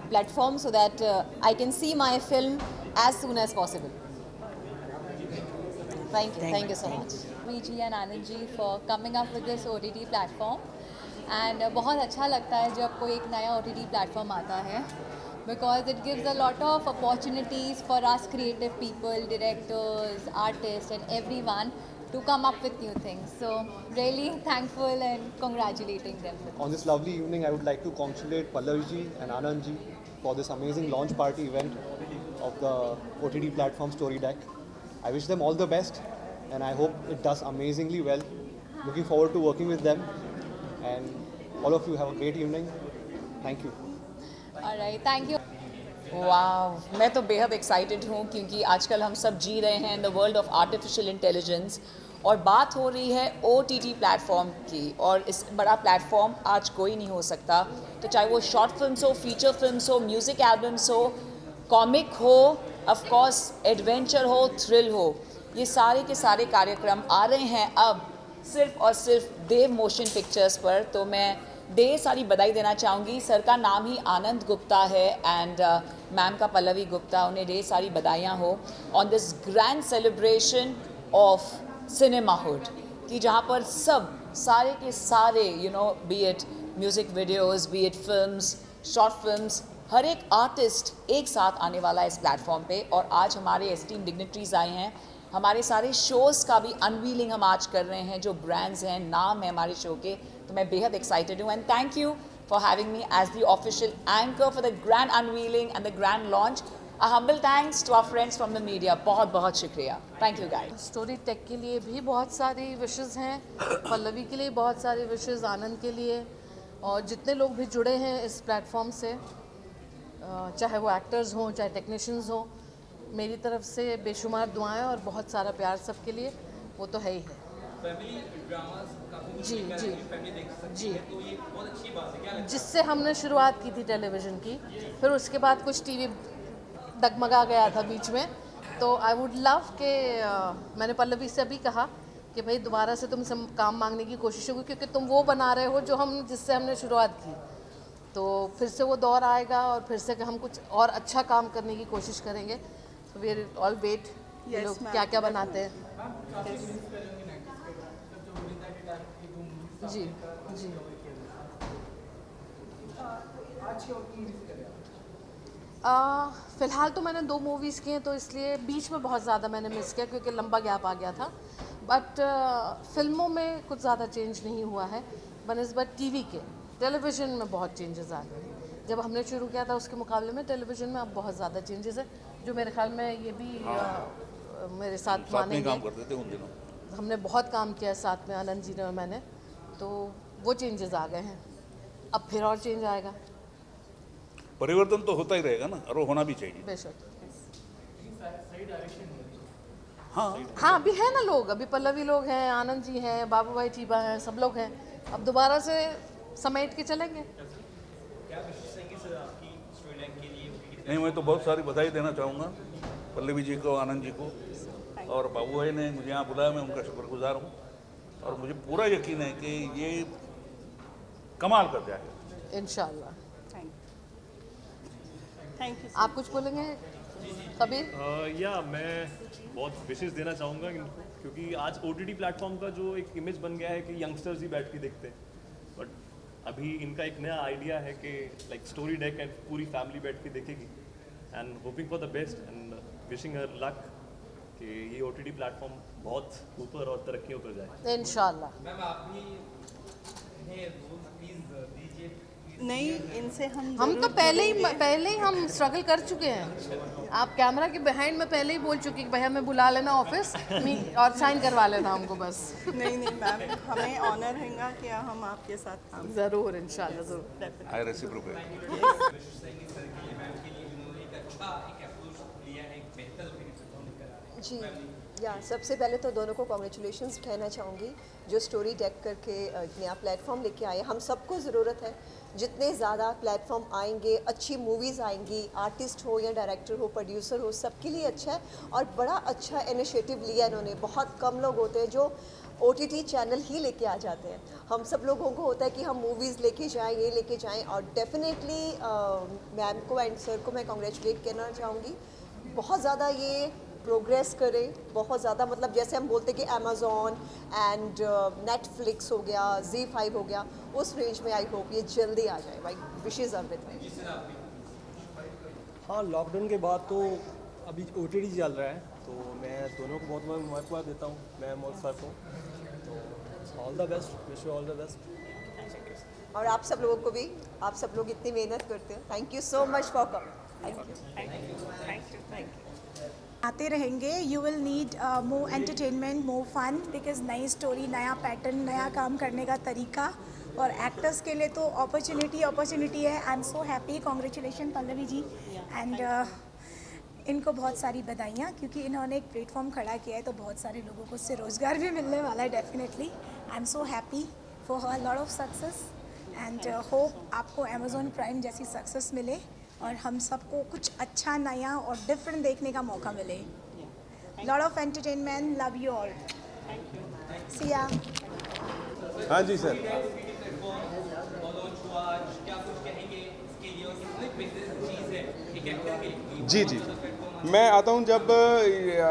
platform so that I can see my film as soon as possible. Thank you so much. VG and Anand ji for coming up with this OTT platform. And बहुत अच्छा लगता है जब कोई एक नया OTT platform आता है because it gives a lot of opportunities for us creative people, directors, artists and everyone to come up with new things. So really thankful and congratulating them. On this lovely evening, I would like to congratulate Pallavi ji and Anand ji for this amazing launch party event of the OTT platform Story Deck. I wish them all the best and I hope it does amazingly well. Looking forward to working with them and all of you have a great evening. Thank you. All right, thank you. वाह, मैं तो बेहद excited हूँ क्योंकि आजकल हम सब जी रहे हैं in the world of artificial intelligence और बात हो रही है OTT प्लेटफॉर्म की और इस बड़ा प्लेटफॉर्म आज कोई नहीं हो सकता। तो चाहे वो शॉर्ट फिल्म्स हो, फीचर फिल्म्स हो, म्यूज़िक एल्बम्स हो, कॉमिक हो, ऑफ कोर्स एडवेंचर हो, थ्रिल हो, ये सारे के सारे कार्यक्रम आ रहे हैं अब सिर्फ और सिर्फ देव मोशन पिक्चर्स पर। तो मैं ढेर सारी बधाई देना चाहूँगी। सर का नाम ही आनंद गुप्ता है एंड मैम का पल्लवी गुप्ता, उन्हें ढेर सारी बधाइयाँ हो on this grand celebration of cinemahood कि जहाँ पर सब सारे के सारे be it music videos, be it films, short films, हर एक आर्टिस्ट एक साथ आने वाला है इस प्लेटफॉर्म पे। और आज हमारे एस्टीम डिग्निटरीज आए हैं, हमारे सारे शोज़ का भी अनवीलिंग हम आज कर रहे हैं, जो ब्रांड्स हैं, नाम है हमारे शो के। तो मैं बेहद एक्साइटेड हूँ and thank you for having me as the official anchor for the grand unveiling and the grand launch. A humble thanks to our friends from the media. बहुत बहुत शुक्रिया। Thank you guys. Story Tech के लिए भी बहुत सारी wishes हैं, पल्लवी के लिए बहुत सारी विशेज़, आनंद के लिए और जितने लोग भी जुड़े हैं इस प्लेटफॉर्म से, चाहे वो एक्टर्स हों चाहे टेक्नीशियंस हों, मेरी तरफ से बेशुमार दुआएं और बहुत सारा प्यार सबके लिए, वो तो है ही है। फैमिली ड्रामास काफी जी जी फैमिली देख सकती जी, है, तो ये बहुत अच्छी बात है। क्या लगता है? जिससे हमने शुरुआत की थी टेलीविज़न की, फिर उसके बाद कुछ टीवी डगमगा गया था बीच में, तो आई वुड लव के मैंने पल्लवी से अभी कहा कि भाई दोबारा से तुमसे काम मांगने की कोशिश होगी क्योंकि तुम वो बना रहे हो जो हम जिससे हमने शुरुआत की, तो फिर से वो दौर आएगा और फिर से हम कुछ और अच्छा काम करने की कोशिश करेंगे। तो वी ऑल वेट ये लोग क्या क्या बनाते हैं। जी जी फ़िलहाल तो मैंने 2 मूवीज़ की हैं, तो इसलिए बीच में बहुत ज़्यादा मैंने मिस किया क्योंकि लंबा गैप आ गया था। बट फिल्मों में कुछ ज़्यादा चेंज नहीं हुआ है बनिस्बत टीवी के। टेलीविज़न में बहुत चेंजेस आ गए हैं। जब हमने शुरू किया था उसके मुकाबले में टेलीविज़न में अब बहुत ज़्यादा चेंजेस है, जो मेरे ख्याल में ये भी मेरे साथ मानेंगे। काम करते थे उन दिनों। हमने बहुत काम किया साथ में, आनंद जी ने और मैंने, तो वो चेंजेस आ गए हैं। अब फिर और चेंज आएगा। परिवर्तन तो होता ही रहेगा ना, और वो होना भी चाहिए। बेशक। हाँ हाँ, अभी है ना लोग, अभी पल्लवी लोग हैं, आनंद जी हैं, बाबू भाई चीबा हैं, सब लोग हैं। अब दोबारा से समेट के चलेंगे। नहीं, मैं तो बहुत सारी बधाई देना चाहूँगा पल्लवी जी को, आनंद जी को, और बाबू भाई ने मुझे यहाँ बुलाया, मैं उनका शुक्रगुजार हूँ। और मुझे पूरा यकीन है कि ये कमाल कर जाएगा इंशाल्लाह। Thank you. आप कुछ बोलेंगे कबीर? या मैं बहुत विशेष देना चाहूँगा इनको, क्योंकि आज OTT प्लेटफॉर्म का जो एक इमेज बन गया है कि यंगस्टर्स ही बैठ के देखते हैं, बट अभी इनका एक नया आइडिया है कि लाइक स्टोरी डेक एंड पूरी फैमिली बैठ के देखेगी, and hoping for the best and wishing her luck कि ये OTT प्लेटफॉर्म बहुत ऊपर और तरक्कियों पर जाए इंशाल्लाह। मैम आप भी प्लीज दीजिए। नहीं, इनसे हम तो पहले ही हम स्ट्रगल कर चुके हैं। आप कैमरा के बिहाइंड में पहले ही बोल चुके कि भैया मैं बुला लेना ऑफिस और साइन करवा लेना हमको बस। नहीं मैम, हमें ऑनर रहेगा कि हम आपके साथ काम ज़रूर, इंशाल्लाह ज़रूर। आई रेसिप्रोकेट। जी या सबसे पहले तो दोनों को कॉन्ग्रेचुलेशंस कहना चाहूँगी जो स्टोरी डेक करके एक नया प्लेटफॉर्म लेके आए। हम सबको ज़रूरत है, जितने ज़्यादा प्लेटफॉर्म आएंगे, अच्छी मूवीज़ आएंगी, आर्टिस्ट हो या डायरेक्टर हो, प्रोड्यूसर हो, सबके लिए अच्छा है। और बड़ा अच्छा इनिशिएटिव लिया इन्होंने। बहुत कम लोग होते हैं जो OTT चैनल ही लेके आ जाते हैं। हम सब लोगों को होता है कि हम मूवीज़ लेके जाएं, ये लेके जाएं, और डेफिनेटली मैम को एंड सर को मैं कॉन्ग्रेचुलेट करना चाहूँगी। बहुत ज़्यादा ये प्रोग्रेस करें, बहुत ज़्यादा, मतलब जैसे हम बोलते कि अमेज़ॉन एंड नेटफ्लिक्स हो गया, Z5 हो गया, उस रेंज में आई होप ये जल्दी आ जाए। भाई विशेज़ आर विद मी। हाँ, लॉकडाउन के बाद तो अभी OTT चल रहा है, तो मैं दोनों को बहुत बहुत मुबारकबाद देता हूँ, मैम और सर को। तो all the best, wish you all the best. और आप सब लोगों को भी, आप सब लोग इतनी मेहनत करते हो, thank you so much for coming. Thank you. आते रहेंगे। You will need more entertainment, more fun, because नई स्टोरी, नया पैटर्न, नया काम करने का तरीका, और एक्टर्स के लिए तो अपॉर्चुनिटी है। I am so happy. Congratulation Pallavi ji, and इनको बहुत सारी बधाइयाँ, क्योंकि इन्होंने एक प्लेटफॉर्म खड़ा किया है, तो बहुत सारे लोगों को उससे रोज़गार भी मिलने वाला है definitely. I am so happy for her lot of success, and hope आपको अमेज़ॉन प्राइम जैसी सक्सेस मिले और हम सबको कुछ अच्छा, नया और डिफरेंट देखने का मौका मिले। Lot of entertainment, love you all, see ya. हाँ जी सर। जी मैं आता हूँ जब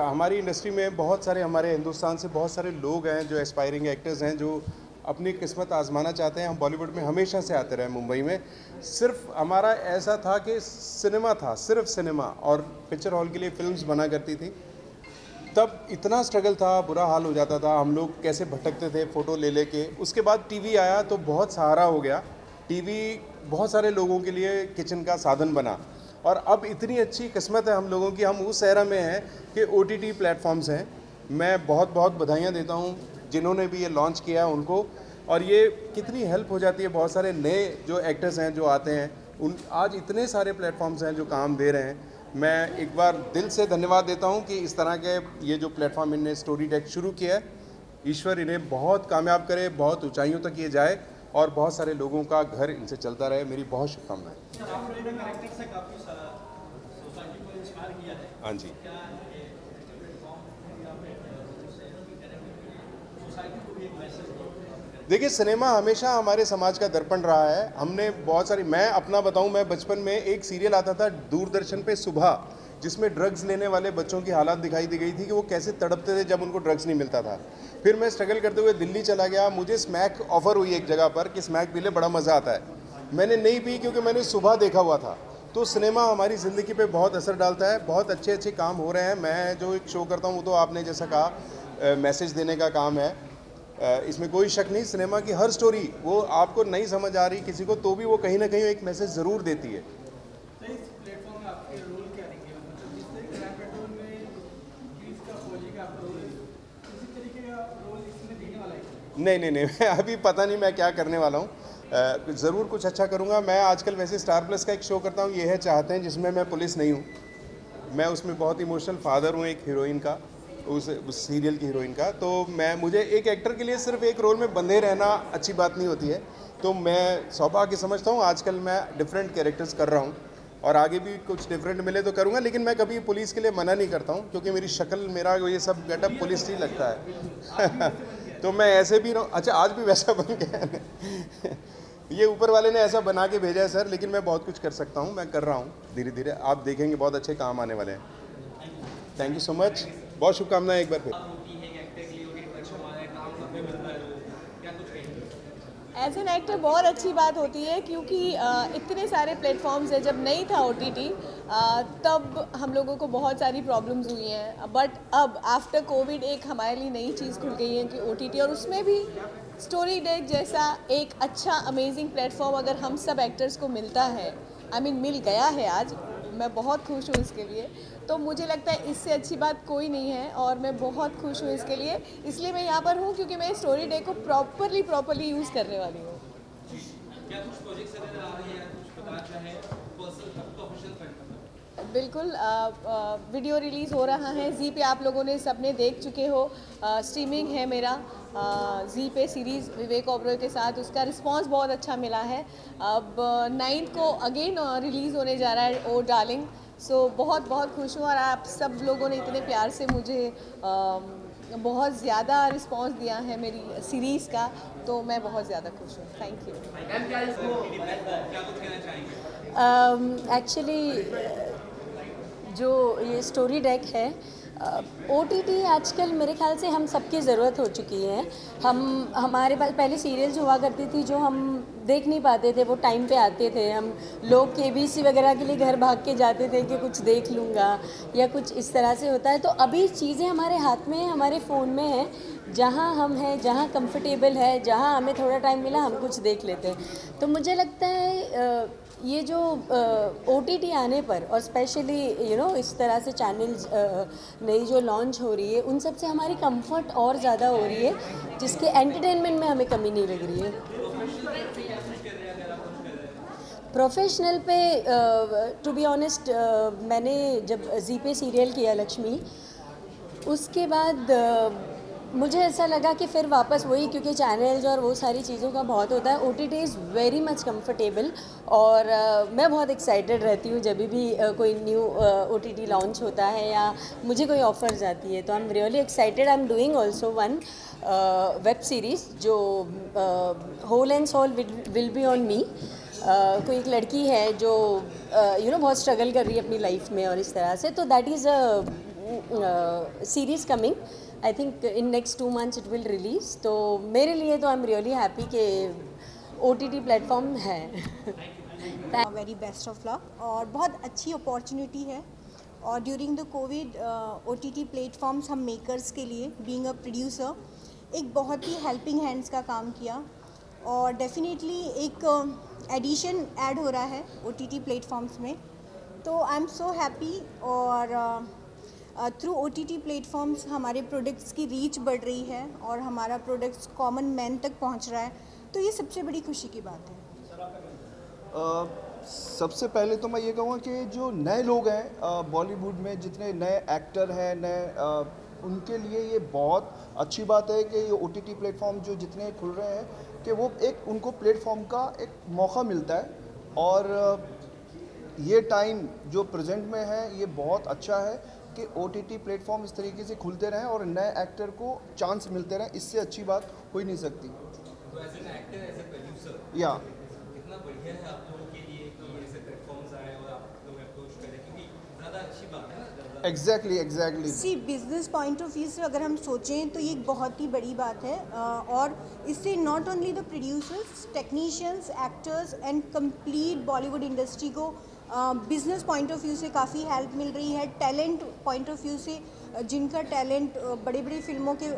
हमारी इंडस्ट्री में बहुत सारे, हमारे हिंदुस्तान से बहुत सारे लोग हैं जो एस्पायरिंग एक्टर्स हैं, जो अपनी किस्मत आजमाना चाहते हैं। हम बॉलीवुड में हमेशा से आते रहे। मुंबई में सिर्फ हमारा ऐसा था कि सिनेमा था, सिर्फ सिनेमा, और पिक्चर हॉल के लिए फिल्म्स बना करती थी। तब इतना स्ट्रगल था, बुरा हाल हो जाता था, हम लोग कैसे भटकते थे फ़ोटो ले लेके। उसके बाद टीवी आया तो बहुत सहारा हो गया। टीवी बहुत सारे लोगों के लिए किचन का साधन बना, और अब इतनी अच्छी किस्मत है हम लोगों की, हम उस एरा में हैं कि OTT प्लेटफॉर्म्स हैं। मैं बहुत बहुत बधाइयाँ देता हूँ जिन्होंने भी ये लॉन्च किया है उनको, और ये कितनी हेल्प हो जाती है। बहुत सारे नए जो एक्टर्स हैं जो आते हैं, उन आज इतने सारे प्लेटफॉर्म्स हैं जो काम दे रहे हैं। मैं एक बार दिल से धन्यवाद देता हूँ कि इस तरह के ये जो प्लेटफॉर्म इन्हें स्टोरी डेक शुरू किया है, ईश्वर इन्हें बहुत कामयाब करे, बहुत ऊंचाइयों तक ये जाए, और बहुत सारे लोगों का घर इनसे चलता रहे। मेरी बहुत शुभकामनाएं। हाँ जी। देखिए, सिनेमा हमेशा हमारे समाज का दर्पण रहा है। हमने बहुत सारी, मैं अपना बताऊं, मैं बचपन में एक सीरियल आता था दूरदर्शन पे सुबह, जिसमें ड्रग्स लेने वाले बच्चों की हालत दिखाई दी गई थी कि वो कैसे तड़पते थे जब उनको ड्रग्स नहीं मिलता था। फिर मैं स्ट्रगल करते हुए दिल्ली चला गया। मुझे स्मैक ऑफर हुई एक जगह पर कि स्मैक पी ले, बड़ा मज़ा आता है। मैंने नहीं पी क्योंकि मैंने सुबह देखा हुआ था। तो तो सिनेमा हमारी ज़िंदगी पे बहुत असर डालता है, बहुत अच्छे अच्छे काम हो रहे हैं। मैं जो एक शो करता हूँ वो तो आपने जैसा कहा मैसेज देने का काम है, इसमें कोई शक नहीं। सिनेमा की हर स्टोरी वो आपको नहीं समझ आ रही किसी को तो भी वो कहीं ना कहीं एक मैसेज ज़रूर देती है। नहीं, मैं अभी पता नहीं मैं क्या करने वाला हूँ। ज़रूर कुछ अच्छा करूँगा। मैं आजकल वैसे स्टार प्लस का एक शो करता हूँ, ये है चाहते हैं, जिसमें मैं पुलिस नहीं हूँ। मैं उसमें बहुत इमोशनल फादर हूँ एक हीरोइन का, उस सीरियल की हीरोइन का। तो मुझे एक एक्टर के लिए सिर्फ एक रोल में बंधे रहना अच्छी बात नहीं होती है। तो मैं सौभाग्य समझता हूँ आजकल मैं डिफरेंट कैरेक्टर्स कर रहा हूँ और आगे भी कुछ डिफरेंट मिले तो करूँगा। लेकिन मैं कभी पुलिस के लिए मना नहीं करता हूँ, क्योंकि मेरी शक्ल, मेरा ये सब गेटअप पुलिस ही लगता है। तो मैं ऐसे भी रहूँ। अच्छा, आज भी वैसा बन गया है। ये ऊपर वाले ने ऐसा बना के भेजा है सर, लेकिन मैं बहुत कुछ कर सकता हूँ, मैं कर रहा हूँ धीरे धीरे। आप देखेंगे बहुत अच्छे काम आने वाले हैं। थैंक यू सो मच, बहुत शुभकामनाएं एक बार फिर। एज एन एक्टर बहुत अच्छी बात होती है, क्योंकि इतने सारे प्लेटफॉर्म्स हैं। जब नहीं था OTT तब हम लोगों को बहुत सारी प्रॉब्लम्स हुई हैं, बट अब आफ्टर कोविड एक हमारे लिए नई चीज़ खुल गई है कि OTT, और उसमें भी स्टोरी डेक जैसा एक अच्छा अमेजिंग प्लेटफॉर्म अगर हम सब एक्टर्स को मिलता है, मिल गया है आज, मैं बहुत खुश हूँ इसके लिए। तो मुझे लगता है इससे अच्छी बात कोई नहीं है और मैं बहुत खुश हूँ इसके लिए। इसलिए मैं यहाँ पर हूँ क्योंकि मैं स्टोरी डे को प्रॉपरली यूज़ करने वाली हूँ। बिल्कुल, वीडियो रिलीज़ हो रहा है जी पे, आप लोगों ने सबने देख चुके हो। स्ट्रीमिंग है मेरा जी पे सीरीज़ विवेक ओबरॉय के साथ, उसका रिस्पांस बहुत अच्छा मिला है। अब 9 को अगेन रिलीज़ होने जा रहा है ओ डार्लिंग। सो बहुत खुश हूँ और आप सब लोगों ने इतने प्यार से मुझे बहुत ज़्यादा रिस्पांस दिया है मेरी सीरीज़ का, तो मैं बहुत ज़्यादा खुश हूँ। Thank you. एक्चुअली जो ये स्टोरी डेक है, OTT आजकल मेरे ख्याल से हम सबकी ज़रूरत हो चुकी है। हमारे पास पहले सीरियल्स हुआ करती थी जो हम देख नहीं पाते थे, वो टाइम पे आते थे। हम लोग KBC वगैरह के लिए घर भाग के जाते थे कि कुछ देख लूँगा या कुछ इस तरह से होता है। तो अभी चीज़ें हमारे हाथ में है, हमारे फ़ोन में है, जहाँ हम हैं, जहाँ कंफर्टेबल है, जहाँ हमें थोड़ा टाइम मिला हम कुछ देख लेते हैं। तो मुझे लगता है ये जो OTT आने पर और स्पेशली इस तरह से चैनल्स नई जो लॉन्च हो रही है, उन सब से हमारी कंफर्ट और ज़्यादा हो रही है, जिसके एंटरटेनमेंट में हमें कमी नहीं लग रही है। प्रोफेशनल पे टू बी ऑनेस्ट, मैंने जब जी पे सीरियल किया लक्ष्मी, उसके बाद मुझे ऐसा लगा कि फिर वापस वही, क्योंकि चैनल्स और वो सारी चीज़ों का बहुत होता है। OTT is very much comfortable और मैं बहुत एक्साइटेड रहती हूँ जब भी कोई न्यू OTT लॉन्च होता है या मुझे कोई ऑफर्स आती है, तो I am really excited. I am doing also one web series जो whole and soul will be on me. कोई एक लड़की है जो बहुत स्ट्रगल कर रही है अपनी लाइफ में और इस तरह से, तो that is a series coming. I think in next 2 months it will release. तो मेरे लिए तो आई एम रियली हैप्पी कि OTT प्लेटफॉर्म है। वेरी बेस्ट ऑफ लक और बहुत अच्छी अपॉर्चुनिटी है। और during the Covid OTT platforms हम मेकर्स के लिए, बीइंग अ प्रोड्यूसर, एक बहुत ही हेल्पिंग हैंड्स का काम किया और डेफिनेटली एक एडिशन ऐड हो रहा है OTT प्लेटफॉर्म्स में। तो आई एम सो हैप्पी और थ्रू OTT प्लेटफॉर्म्स हमारे प्रोडक्ट्स की रीच बढ़ रही है और हमारा प्रोडक्ट्स कॉमन मैन तक पहुंच रहा है, तो ये सबसे बड़ी खुशी की बात है। सबसे पहले तो मैं ये कहूँगा कि जो नए लोग हैं बॉलीवुड में, जितने नए एक्टर हैं, उनके लिए ये बहुत अच्छी बात है कि ये OTT प्लेटफॉर्म जो जितने खुल रहे हैं, कि वो एक उनको प्लेटफॉर्म का एक मौका मिलता है। और ये टाइम जो प्रेजेंट में है ये बहुत अच्छा है कि OTT प्लेटफॉर्म इस तरीके से खुलते रहें और नए एक्टर को चांस मिलते रहें, इससे अच्छी बात हो ही नहीं सकती। तो as an actor, as a producer, या कितना बढ़िया है आप लोगों के लिए कि ऐसे प्लेटफॉर्म्स आए और आप लोग अप्रोच करें, क्योंकि ज़्यादा अच्छी बात है ना। एग्जैक्टली सी बिजनेस पॉइंट ऑफ व्यू से अगर हम सोचें तो ये एक बहुत ही बड़ी बात है और इससे not only the producers, technicians, actors and complete Bollywood industry को बिजनेस पॉइंट ऑफ व्यू से काफ़ी हेल्प मिल रही है। टैलेंट पॉइंट ऑफ व्यू से जिनका टैलेंट बड़े बड़े फिल्मों के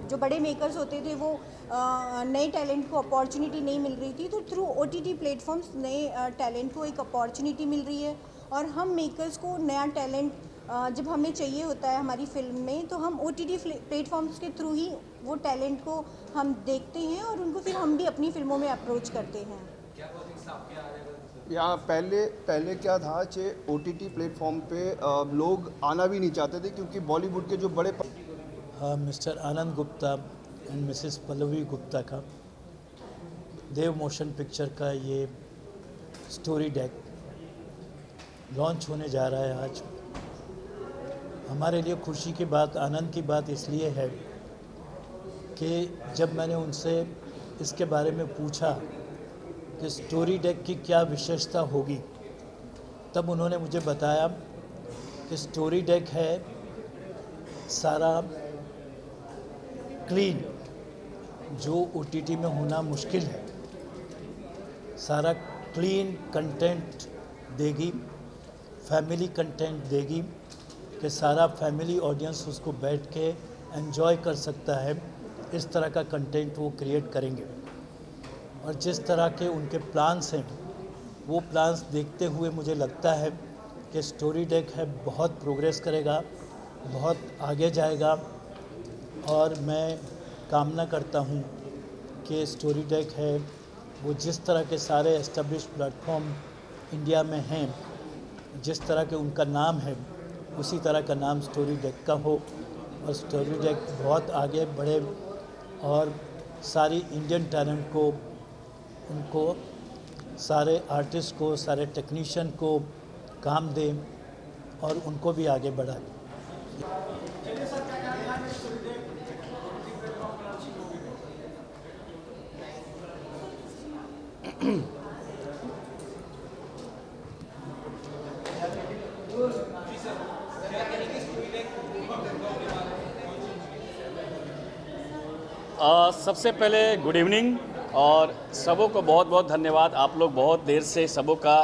जो बड़े मेकर्स होते थे वो नए टैलेंट को अपॉर्चुनिटी नहीं मिल रही थी, तो थ्रू OTT प्लेटफॉर्म्स नए टैलेंट को एक अपॉर्चुनिटी मिल रही है। और हम मेकर्स को नया टैलेंट जब हमें चाहिए होता है हमारी फिल्म में, तो हम OTT प्लेटफॉर्म्स के थ्रू ही वो टैलेंट को हम देखते हैं और उनको फिर हम भी अपनी फिल्मों में अप्रोच करते हैं। यहाँ पहले क्या था कि OTT प्लेटफॉर्म पे लोग आना भी नहीं चाहते थे क्योंकि बॉलीवुड के जो बड़े mister Anand Gupta and Mrs Pallavi Gupta का देव मोशन पिक्चर का ये स्टोरी डेक लॉन्च होने जा रहा है आज। हमारे लिए खुशी की बात, आनंद की बात इसलिए है कि जब मैंने उनसे इसके बारे में पूछा कि स्टोरी डेक की क्या विशेषता होगी, तब उन्होंने मुझे बताया कि स्टोरी डेक है सारा क्लीन, जो OTT में होना मुश्किल है, सारा क्लीन कंटेंट देगी, फैमिली कंटेंट देगी कि सारा फैमिली ऑडियंस उसको बैठ के एंजॉय कर सकता है। इस तरह का कंटेंट वो क्रिएट करेंगे और जिस तरह के उनके प्लान्स हैं वो प्लान्स देखते हुए मुझे लगता है कि स्टोरी डेक है बहुत प्रोग्रेस करेगा, बहुत आगे जाएगा। और मैं कामना करता हूँ कि स्टोरी डेक है वो जिस तरह के सारे एस्टेब्लिश प्लेटफॉर्म इंडिया में हैं, जिस तरह के उनका नाम है, उसी तरह का नाम स्टोरी डेक का हो और स्टोरी डेक बहुत आगे बढ़े और सारी इंडियन टैलेंट को, उनको सारे आर्टिस्ट को, सारे टेक्नीशियन को काम दे और उनको भी आगे बढ़ाए। सबसे पहले गुड इवनिंग और सबों को बहुत बहुत धन्यवाद। आप लोग बहुत देर से सबों का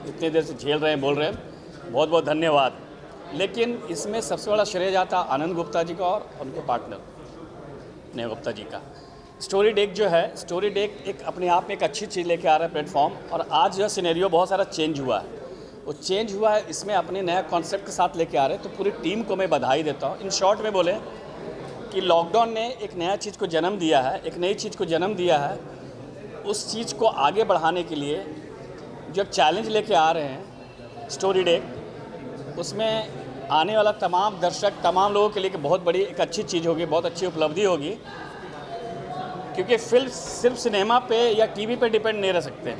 इतने देर से झेल रहे हैं, बोल रहे हैं, बहुत बहुत धन्यवाद। लेकिन इसमें सबसे बड़ा श्रेय जाता आनंद गुप्ता जी का और उनके पार्टनर नेहा गुप्ता जी का। स्टोरी डेक जो है, स्टोरी डेक एक अपने आप में एक अच्छी चीज़ लेके आ रहा है प्लेटफॉर्म, और आज जो सिनेरियो बहुत सारा चेंज हुआ है, वो चेंज हुआ है इसमें अपने नया कॉन्सेप्ट के साथ लेके आ रहे हैं। तो पूरी टीम को मैं बधाई देता हूँ। इन शॉर्ट में बोले कि लॉकडाउन ने एक नया चीज़ को जन्म दिया है, एक नई चीज़ को जन्म दिया है। उस चीज़ को आगे बढ़ाने के लिए जो एक चैलेंज लेके आ रहे हैं स्टोरी डेक, उसमें आने वाला तमाम दर्शक, तमाम लोगों के लिए बहुत बड़ी एक अच्छी चीज़ होगी, बहुत अच्छी उपलब्धि होगी। क्योंकि फिल्म सिर्फ सिनेमा पे या टीवी पे डिपेंड नहीं रह सकते,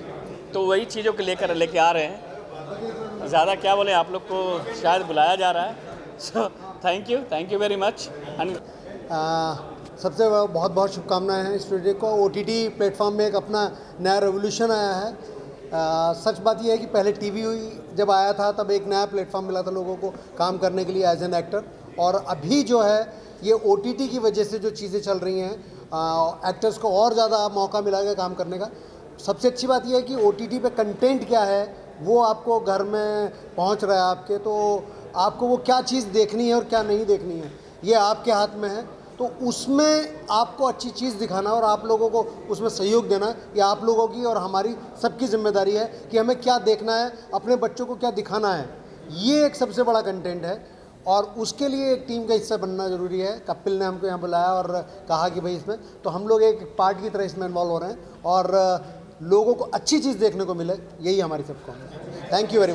तो वही चीज़ों को लेके आ रहे हैं। ज़्यादा क्या बोले, आप लोग को शायद बुलाया जा रहा है। So thank you very much. सबसे बहुत बहुत शुभकामनाएं हैं स्टूडियो को। OTT प्लेटफॉर्म में एक अपना नया रेवोल्यूशन आया है। सच बात यह है कि पहले टीवी जब आया था तब एक नया प्लेटफॉर्म मिला था लोगों को काम करने के लिए एज एन एक्टर, और अभी जो है ये OTT की वजह से जो चीज़ें चल रही हैं, एक्टर्स को और ज़्यादा मौका मिला है काम करने का। सबसे अच्छी बात यह है कि OTT पे कंटेंट क्या है वो आपको घर में पहुंच रहा है आपके, तो आपको वो क्या चीज़ देखनी है और क्या नहीं देखनी है ये आपके हाथ में है। तो उसमें आपको अच्छी चीज़ दिखाना और आप लोगों को उसमें सहयोग देना, ये आप लोगों की और हमारी सबकी जिम्मेदारी है कि हमें क्या देखना है, अपने बच्चों को क्या दिखाना है। ये एक सबसे बड़ा कंटेंट है और उसके लिए एक टीम का हिस्सा बनना ज़रूरी है। कपिल ने हमको यहाँ बुलाया और कहा कि भाई इसमें, तो हम लोग एक पार्ट की तरह इसमें इन्वॉल्व हो रहे हैं और लोगों को अच्छी चीज़ देखने को मिले, यही हमारी सबको। Thank you very much.